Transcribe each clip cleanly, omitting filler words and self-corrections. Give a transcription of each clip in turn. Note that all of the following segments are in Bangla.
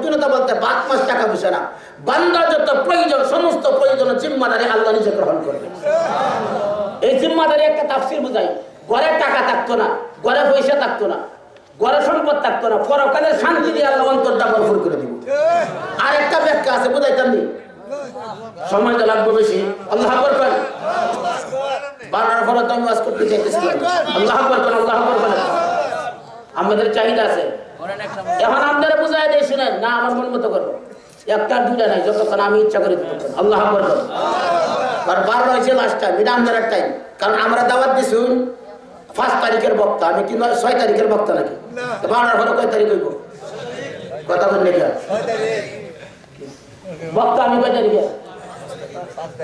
সৌজন্যতা বলতে বাদ মাস টাকা পয়সা না, বান্দার যত প্রয়োজন সমস্ত প্রয়োজনের জিম্মাদারি আল্লাহ নিজে গ্রহণ করবে। এই জিম্মাদারি একটা তাফসীর বুঝাই, ঘরে টাকা থাকতো না, ঘরে পয়সা থাকতো না, ঘরে সম্পদ থাকতো না, পরকালের শান্তি দিয়ে আল্লাহ অন্তরটা ভরপুর করে দিব। আর একটা ব্যাখ্যা আছে বুঝাইতাম নি, সময় তো লাগবে বেশি। আল্লাহ আকবার করেন, বারবার পরে তো আমি ওয়াজ করতে চাইতেছিলাম। আল্লাহ আকবার করেন, আল্লাহ আকবার করেন। আমাদের চাহিদা আছে, এখন আপনারা বুঝাই দিয়ে শুনেন না, আমার মন মতো করবো, একটা দুইটা নাই, যতক্ষণ আমি ইচ্ছা করি ততক্ষণ। আল্লাহ আকবার করেন। আর 12 হয়েছে লাস্ট টাইম, এটা আমাদের টাইম, কারণ আমরা দাওয়াত দিছি 5 তারিখের বক্তা, আমি কি 6 তারিখের বক্তা নাকি? 12 পরে কয় তারিখ হইব? কথা বললে কি বক্তা আমি কয় তারিখে?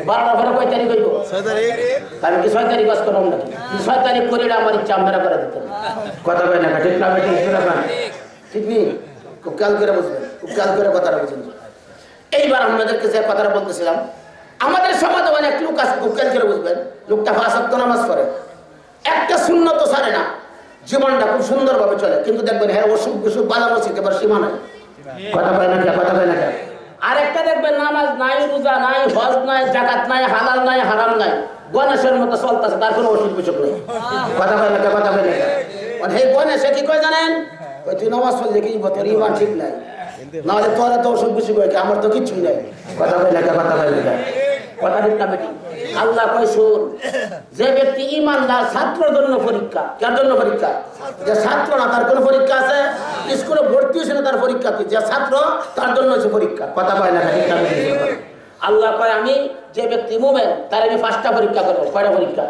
12 পরে কয় তারিখ হইব? 6 তারিখ। আমি কি 6 তারিখ বাস করলাম নাকি? 6 তারিখ করে আমার ইচ্ছা আমরা করে দিতাম। কথা কয় না, ঠিক না? ঠিক নেই, খুব খেয়াল করে বুঝবেন, খুব খেয়াল করে কথাটা বুঝবেন। এইবার আপনাদেরকে যে কথাটা বলতেছিলাম, আমাদের সমাজে অনেক লোক আছে, খুব খেয়াল করে বুঝবেন, লোকটা 5 ওয়াক্ত নামাজ পড়ে, একটা সুন্নত ছাড়ে না, জীবনটা খুব সুন্দরভাবে চলে, কিন্তু দেখবেন হ্যাঁ অসুখ বিসুখ বালামসিক এবার সীমা নাই। কথা কয় না, কথা কয় না। আরেকটা দেখবেন নামাজ নাই, রোজা নাই, হজ নাই, জাকাত নাই, হালাল নাই, হারাম নাই, গণেশের মতো চলতেছে, তার কোনো অসুখ বিসুখ নেই। কথা কয় না, কথা কয় না। সেই গণেশে কি কয় জানেন? তুই নামাজ পড়লে কি তোর ইমান ঠিক নাই, নাহলে তোর তো অসুখ বিসুখ হয়, আমার তো কিছুই নাই। কথা কয় না, কথা কয় না। কথা ঠিক না বেটি? আল্লাহ কয় শোন, যে ব্যক্তি ইমানদার ছাত্রের জন্য পরীক্ষা, কার জন্য পরীক্ষা? যে ছাত্র না তার কোনো পরীক্ষা আছে? স্কুলে ভর্তি হয়েছে না তার পরীক্ষা কি? যে ছাত্র তার জন্য হচ্ছে পরীক্ষা। কথা কয় না, ঠিক না? আল্লাহ কয় আমি যে ব্যক্তি মুমিন তার আমি 5টা পরীক্ষা করব। কয়টা পরীক্ষা?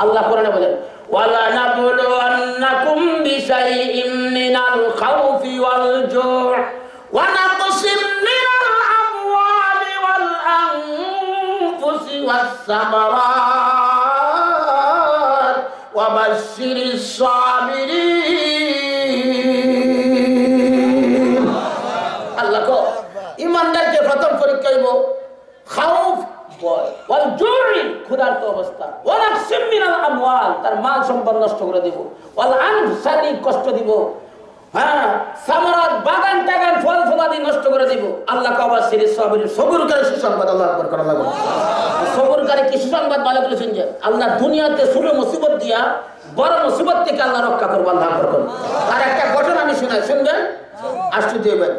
আল্লাহ কোরআনে বলেন ওয়ালা নাবলুওয়ান্নাকুম বিশাইইম মিনাল খাউফি ওয়াল জু'ই ওয়া নাকসিম মিনাল আমওয়ালি ওয়াল আনফুসি ওয়াস সামারাত ওয়া বাশশিরিস সাবিরিন। আল্লাহ কো ইমানদারকে প্রথম পরীক্ষা হইব খাউফ ভয়, ওয়াল জু'ই ক্ষুধার্ত অবস্থা, ওয়া নাকসিম মিনাল আমওয়াল তার মাল সম্পদ নষ্ট করে দিব, ওয়াল আনফুস শারীরিক কষ্ট দিব, হ্যাঁ সামারাত বাগান টাগান ফল ফলাদি নষ্ট করে দিব। আল্লাহ কবা সিরিস সাবির সবরকারী সুসংবাদ। আল্লাহু আকবার করে আল্লাহ সবরকারী কি সুসংবাদ ভালো করে শুনছে। আল্লাহ দুনিয়াতে ছোট মুসিবত দিয়া বড় মুসিবত থেকে আল্লাহ রক্ষা করবে। আল্লাহ আকবার করে। আর একটা ঘটনা আমি শোনাই, শুনবেন, আশ্চর্য হবেন।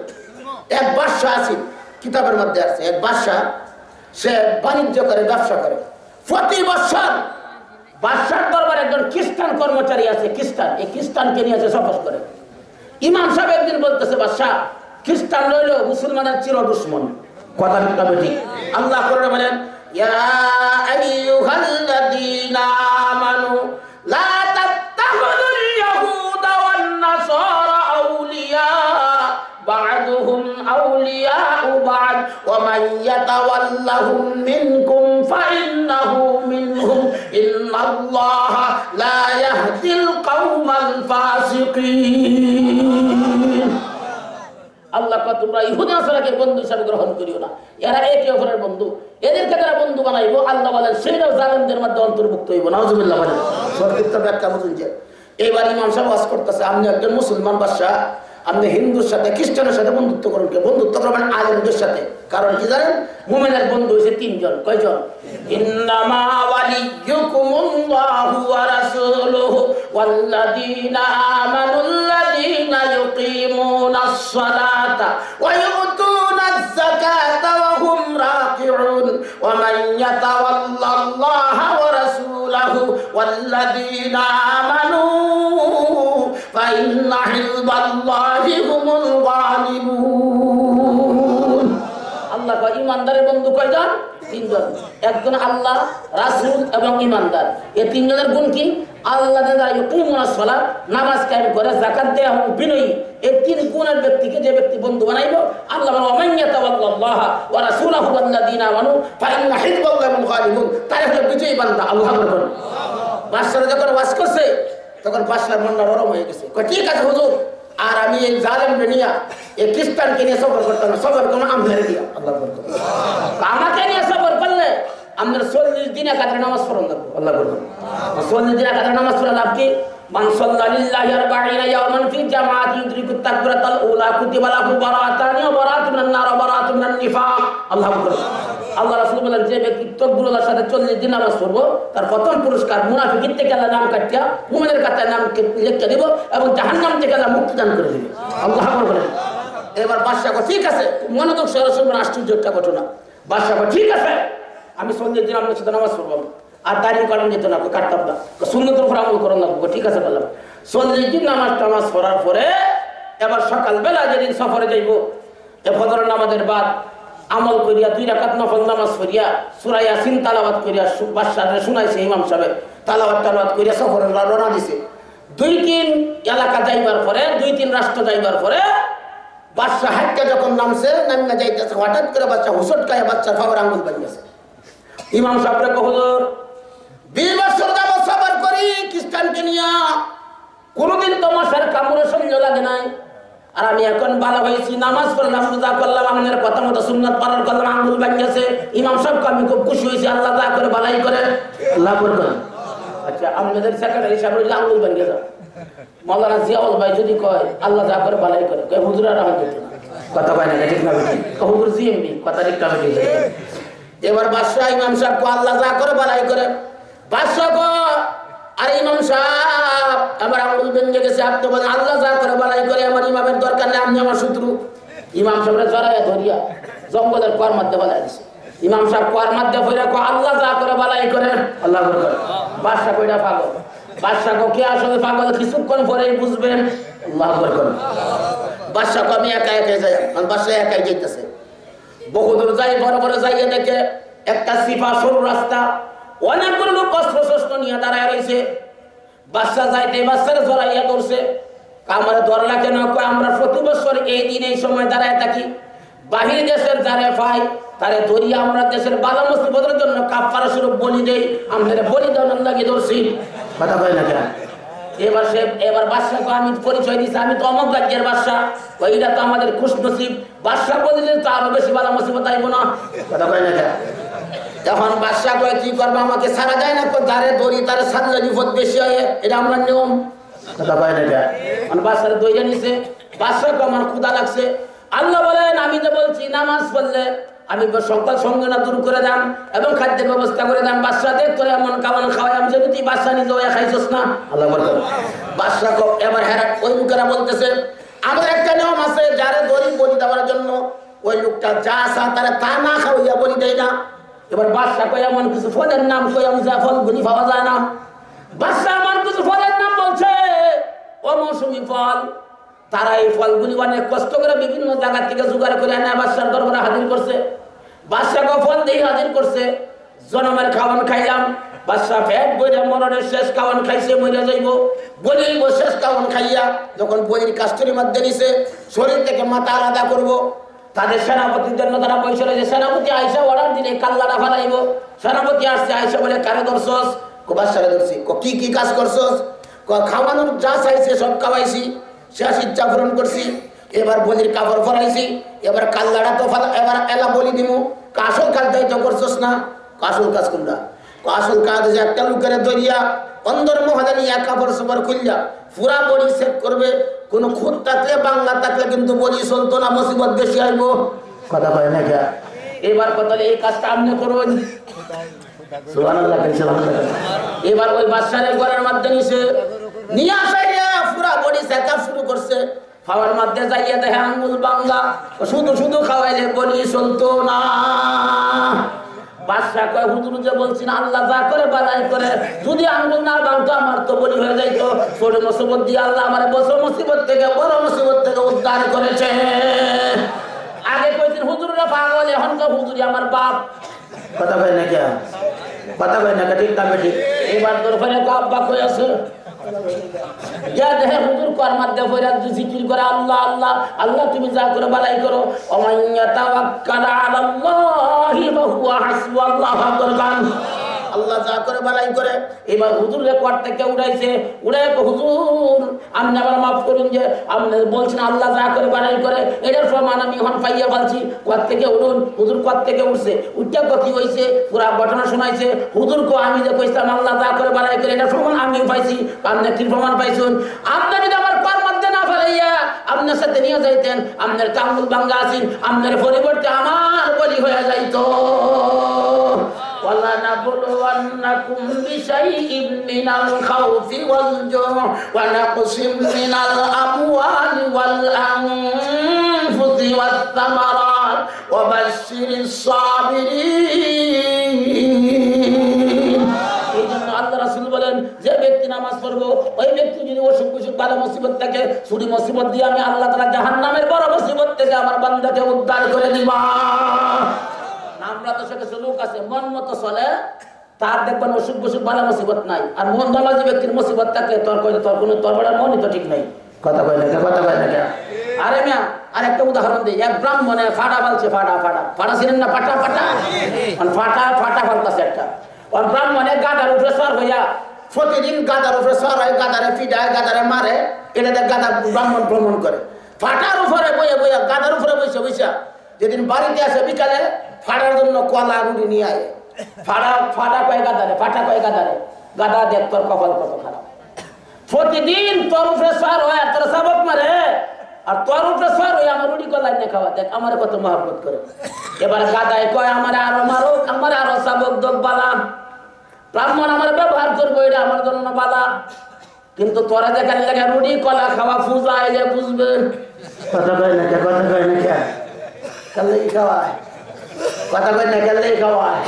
এক বাদশা আছে, কিতাবের মধ্যে আছে, এক বাদশা, সে বাণিজ্য করে, ব্যবসা করে। প্রতি বছর বাদশার দরবারে একজন খ্রিস্টান কর্মচারী আছে, খ্রিস্টান, এই খ্রিস্টানকে নিয়ে আসে সফর করে। ইমাম সাহেব একদিন বলতেছে, বাদশা খ্রিস্টান রইল মুসলমানের চির দুশমন। কথা ঠিক? আল্লাহ কোরআনে বলেন ইয়া আইয়ুহাল্লাযীনা আমানু লা তাত্তাখিযুল ইয়াহুদা ওয়ান নাসারা আউলিয়া বা'দুহুম আউলিয়াউ বা'দ ওয়া মান ইয়াতাওয়াল্লাহুম মিনকুম ফাইন্নাহু মিনহুম ইন্নাল্লাহা লা ইয়াহদিল কওমাল ফাসিকিন। আল্লাহ কয় তোমরা ইহুদি নাসারাকে বন্ধু হিসাবে গ্রহণ করিও না, এরা একে অপরের বন্ধু, এদেরকে যারা বন্ধু বানাইবো আল্লাহ বলেন সেটাও জালেমদের মধ্যে অন্তর্ভুক্ত হইব। নাউজুবিল্লাহ বলেন। সর্বোচ্চ ব্যাখ্যা বুঝুন যে এবার ইমাম সাহেব ওয়াজ করতেছে, আপনি একজন মুসলমান বাদশা, আপনি হিন্দুর সাথে খ্রিস্টানের সাথে বন্ধুত্ব করুন, কে বন্ধুত্ব করবেন আলেমদের সাথে। কারণ কি জানেন, মুমিনের বন্ধু হইছে 3 জন। কয়জন? ইন্নামা ওয়ালিয়্যুকুমুল্লাহু ওয়া রাসূলুহু ওয়াল্লাযীনা আমানুল্লাযীনা ইউকিমুনাস সালাতা ওয়া ইউতুনাজ যাকাতা ওয়া হুম রাকিউন ওয়া মান ইয়াতাওয়াল্লাল্লাহা ওয়া রাসূলাহু ওয়াল্লাযীনা আমানু ফাইন্না হিজবাল্লাহি হুমুল গালিবুন। আল্লাহ কয় ইমানদারের বন্ধু কয়জন? 3 জন। একজন আল্লাহ, রাসূল এবং ইমানদার। এই 3 জনের গুণ কি? আল্লাহ যারা ইউকিমুনাস সালাত নামাজ কায়েম করে, যাকাত দেয় এবং বিনয়ী, এই 3 গুণের ব্যক্তিকে যে ব্যক্তি বন্ধু বানাইবো আল্লাহ বলেন ওয়া মান ইয়াতাওয়াল্লাল্লাহা ওয়া রাসূলাহু ওয়াল্লাযীনা আমানু ফাইন্না হিজবাল্লাহি হুমুল গালিবুন। তারা হলো বিজয়ী বান্দা। আল্লাহ আকবার। বাদশা যখন ওয়াজ করছে তখন বাদশার মনটা নরম হয়ে গেছে। কয় ঠিক আছে হুজুর, আর আমি এই জালেমকে নিয়ে, এই খ্রিস্টানকে নিয়ে সফর করতাম না, সফর কোনো আমদারে দিয়া। আল্লাহ আকবার। আমাকে নিয়ে সফর করলে আমাদের 40 দিনে কাদের নামাজ পড়ন লাগবে। আল্লাহ আকবার। 40 দিনে কাদের নামাজ পড়া লাভ কি? মান সাল্লা লিল্লাহি 40 ইয়াওমান ফি জামাআতি ইউদরিকুত তাকবীরাতাল উলা কুতিবা লাহু বারাআতানি ওয়া মিনান নিফাক। আল্লাহু আকবার। আল্লাহ রাসূল বলেন যে ব্যক্তি তাকবীরুল্লাহর সাথে 40 দিন নামাজ পড়বো তার প্রথম পুরস্কার মুনাফিকের থেকে আল্লাহ নাম কাটিয়া মুমিনের খাতায় নাম লিখে দিব এবং জাহান্নাম থেকে আল্লাহ মুক্তি দান করে দিবে। আল্লাহু আকবার বলেন। এবার বাদশা কো ঠিক আছে, মনোযোগ সহ শুনবেন, আশ্চর্য একটা ঘটনা। বাদশা কো ঠিক আছে, আমি 40 দিন আপনার সাথে নামাজ পড়বো আর দাঁড়িয়ে কাটান যেত না, কাটতাম না, সুন্নতের উপর আমল করেন না। ঠিক আছে বললাম। 40 দিন নামাজ পড়ার পরে এবার সকালবেলা যেদিন সফরে যাইব ফজরের নামাজের বাদ আমল করিয়া 2 রাকাত নফল নামাজ পড়িয়া সূরা ইয়াসিন তেলাওয়াত করিয়া বাদশাহকে শুনাইছে ইমাম সাহেব, তেলাওয়াত করিয়া সফরে রওনা দিছে। 2-3 এলাকা যাইবার পরে 2-3 রাষ্ট্র যাইবার পরে বাদশা হাঁটতে যখন নামছে নামিয়া যাইতেছে, হঠাৎ করে বাচ্চা হুসট খায় বাচ্চার খবর আঙ্গুল বাড়ি গেছে। ইমাম সাহেবরে কো হুজুর 20 বছর যাবত সফর করি খ্রিস্টানকে নিয়া, কোনদিন তো মশার কামড়ে সহ্য লাগে নাই, আর আমি এখন ভালো হয়েছি, নামাজ পড়লাম, রোজা করলাম, আমাদের কথা মতো সুন্নাত পালন করলাম, আঙ্গুল বাড়ি গেছে। ইমাম সাহেবকে আমি খুব খুশি হয়েছি, আল্লাহ যা করে ভালাই করে আল্লাহ করবেন। আচ্ছা আমাদের সেক্রেটারি সাহেব আঙ্গুল বাড়ি গেছে, মাওলানা জিয়াউল ভাই যদি কয় আল্লাহ যা করে ভালাই করে, কয় হুজুরা রাহা যেত না, কথা কয় না ঠিক না বেটি, হুজুর জিএমবি কথা ঠিক না বেটি। এবার বাদশা ইমাম সাহেব কো আল্লাহ যা করে ভালাই করে। বাদশা কো আরে ইমাম সাহেব আমার আঙ্গুল ভেঙে গেছে, আপনি বলেন আল্লাহ যা করে ভালাই করে, আমার ইমামের দরকার নেই, আপনি আমার শত্রু। ইমাম সাহেবরা জড়াইয়া ধরিয়া জঙ্গলের কোয়ার মধ্যে ভালাই দিছে। ইমাম সাহেব কোয়ার মধ্যে ফিরে কো আল্লাহ যা করে ভালাই করে আল্লাহ করে। বাদশা কইটা পাগল, বাদশা কো কে আসলে পাগল কিছুক্ষণ পরেই বুঝবেন আল্লাহ করে। বাদশা কো আমি একা একা যাই, বাদশা একাই যাইতেছে, বহুদূর যাই, বড় বড় যাইয়া দেখে একটা সিফা সরু রাস্তা, অনেকগুলো লোক অস্ত্র শস্ত্র নিয়ে দাঁড়ায় রয়েছে। বাদশা যাইতে বাদশার জড়াইয়া ধরছে, আমার ধরলা কেন? আমরা প্রতি বছর এই দিন এই সময় দাঁড়ায় থাকি, বাহির দেশের যারে পাই তারে ধরিয়া আমরা দেশের বালা মুসিবতের জন্য কাফারা স্বরূপ বলি দেই, আমাদের বলিদান লাগিয়ে ধরছি, কথা কয় না কেন? এবার বাদশাকে আমি পরিচয় দিচ্ছি, আমি তো অমক রাজ্যের বাদশা, ওইটা তো আমাদের খুশ নসিব, বাদশা বলিলে তো আরো বেশি বালা মুসিবত আইব না, কথা কয় না কেন? তখন বাদশা কয় কি করবো, আমাকে ছাড়া যায় না, যারে ধরি তারে ছাড়লে বিপদ বেশি হয়, এটা আমরা নিয়ম, কথা কয় না কেন? বাদশারে দইরা নিছে। বাদশা কয় আমার ক্ষুধা লাগছে, আল্লাহ বলেন আমি যে বলছি নামাজ পড়লে আমি সকাল সঙ্গে না দূর করে দাম এবং খাদ্যের ব্যবস্থা করে দাম। বাদশা দেখ তোরে এমন খাওয়ান খাওয়াই, আমি যদি তুই বাদশা নিজে খাইছস না, আল্লাহ বলতেন। বাদশা এবার হেরাত ওই লোকেরা বলতেছে আমার একটা নিয়ম আছে, যারে দড়ি বলি দেওয়ার জন্য ওই লোকটা যা আসা তারা তা না খাওয়াইয়া বলি দেয় না। এবার বাদশা কয় এমন কিছু ফলের নাম কই আমি যা ফলগুলি পাওয়া যায় না। বাদশা এমন কিছু ফলের নাম বলছে অমৌসুমী ফল, তারা এই ফলগুলি অনেক কষ্ট করে বিভিন্ন জায়গা থেকে জোগাড় করে এনে বাদশার দরবারে হাজির করছে। বাদশা ফল দিয়ে হাজির করছে, জনমের খাওয়ান খাইলাম, বাদশা পেট বইরা মরণের শেষ খাওয়ান খাইছে, মরে যাইব, বলিব শেষ খাওয়ান খাইয়া যখন বলির কাস্টরির মধ্যে নিছে শরীর থেকে মাথা আলাদা করব, তাদের সেনাপতির জন্য তারা পয়সা রয়েছে, সেনাপতি আইসা অর্ডার দিলে কাল্লাটা ফালাইব। সেনাপতি আসছে, আইসা বলে কারে ধরছস? বাদশারে ধরছি। কি কি কাজ করছস? খাওয়ানোর যা চাইছে সব খাওয়াইছি, শেষ ইচ্ছা পূরণ করছি, এবার বলির কাপড় ফরাইছি, এবার কাল্লাটা তো এবার এলা বলি দিমু, আসল কাজটাই তো করছস না। আসল কাজ কোনটা? আসল কাজ যে একটা লোকের দরিয়া অন্দর মহলে নিয়ে কাপড় সাপড় খুললা পুরা বডি চেক করবে, কোনো খুঁত থাকলে বাংলা থাকলে কিন্তু বডি চলতো না, মুসিবত বেশি আইব, কথা কয় না কে? এবার কথা এই কাজটা আপনি করুন, সুবহানাল্লাহ। এবার ওই বাদশার ঘরের মধ্যে নিয়ে আসে পুরা বডি চেকআপ শুরু করছে, খাওয়ার মধ্যে যাইয়া দেখে আঙ্গুল বাংলা, শুধু শুধু খাওয়াইলে বলি চলতো না। বাদশা কয় হুজুর যে বলছি না আল্লাহ যা করে বালাই করে, যদি আঙ্গুল না ভাঙতো আমার তো বলি হয়ে যাইতো। ছোট মুসিবত দিয়ে আল্লাহ আমার বড় মুসিবত থেকে উদ্ধার করেছে। আগে কইছেন হুজুররা পাগল, এখন তো হুজুরি আমার বাপ, কথা কয় না কে? কথা কয় না ঠিক না ঠিক? এবার তোর ফেরে আব্বা কই আছে, যা দেখে হুজুর কর মধ্যে পড়া জিকির করে আল্লাহ আল্লাহ আল্লাহ, তুমি যা করে বালাই করো, ওমাইয়া তাওয়াক্কাল আলাল্লাহি ফাহুয়া হাসবু, আল্লাহু আকবার। আল্লাহ যা করে বালাই করে। এবার হুজুর রেকর্ড থেকে উড়াইছে, উড়াই হুজুর আপনি আমার মাফ করুন, যে আপনি বলছেন আল্লাহ যা করে বালাই করে, এটার প্রমাণ আমি এখন পাইয়া বলছি। কোথা থেকে উঠুন? হুজুর কোথা থেকে উঠছে, উঠটা কি হয়েছে পুরা ঘটনা শোনাইছে। হুজুর কো আমি যে কইতাম আল্লাহ যা করে বালাই করে, এটার প্রমাণ আমিও পাইছি, আপনি কি প্রমাণ পাইছেন? আপনি যদি আমার কর মধ্যে না ফেলাইয়া আপনার সাথে নিয়ে যাইতেন, আপনার টাঙ্গুল ভাঙ্গা আছেন, আপনার পরিবর্তে আমার বলি হয়ে যাইতো। وَلَنَبْلُوَنَّكُمْ بِشَيْءٍ مِّنَ الْخَوْفِ وَالْجُوعِ وَنَقْصٍ مِّنَ الْأَمْوَالِ وَالْأَنفُسِ وَالثَّمَرَاتِ وَبَشِّرِ الصَّابِرِينَ। আল্লাহ রাসূল বলেন, যে ব্যক্তি নামাজ পড়বো ওই ব্যক্তি যদি অসুখ বিসুখ বালা মুসিবত থাকে, চুরি মুসিবত দিয়ে আমি আল্লাহ তাআলা জাহান্নামের বড় মুসিবত থেকে আমার বান্দাকে উদ্ধার করে দিবা। আমরা তো সেটা লোক আছে মন মতো চলে, তার দেখবেন অসুখ বসুখ বালা মুসিবত নাই, আর মন নামাজি ব্যক্তির মুসিবত থাকলে তোর কোনো তোর বড় মনই তো ঠিক নাই। কথা কয় না, কথা কয় না। আরে মিয়া আরেকটা উদাহরণ দিই। এক ব্রাহ্মণে ফাটা ফালছে, ফাটা ছিলেন না, ফাটা ফালতাছে একটা। ওই ব্রাহ্মণে গাদার উপরে সর হইয়া প্রতিদিন গাদার উপরে সর হয়, গাদারে পিডায়, গাদারে মারে, এটা গাদা ব্রাহ্মণ ভ্রমণ করে। ফাটার উপরে বইয়া গাদার উপরে বইসা যেদিন বাড়িতে আসে বিকালে ফাটার জন্য কলা রুটি নিয়ে আয়। ফাটা কয় গাদারে, ফাটা কয় গাদারে, গাদা দেখ তোর কপাল কত খারাপ। প্রতিদিন তোর উপরে সর হয় আর তোর সাবক মারে, আর তোর উপরে সর হয়ে আমার রুটি কলাই নিয়ে খাওয়া, দেখ আমার কত মহব্বত করে। এবার গাদায় কয় আমার আরো মারুক, আমার আরো সাবক দোক বালা, ব্রাহ্মণ আমার ব্যবহার করবো, এটা আমার জন্য বালা। কিন্তু তোরা দেখার লেখা রুটি কলা খাওয়া পূজা এলে বুঝবে। কথা কয় না, কথা কয় না, খাওয়ায় কথা কয় না, খেললেই খাওয়ায়।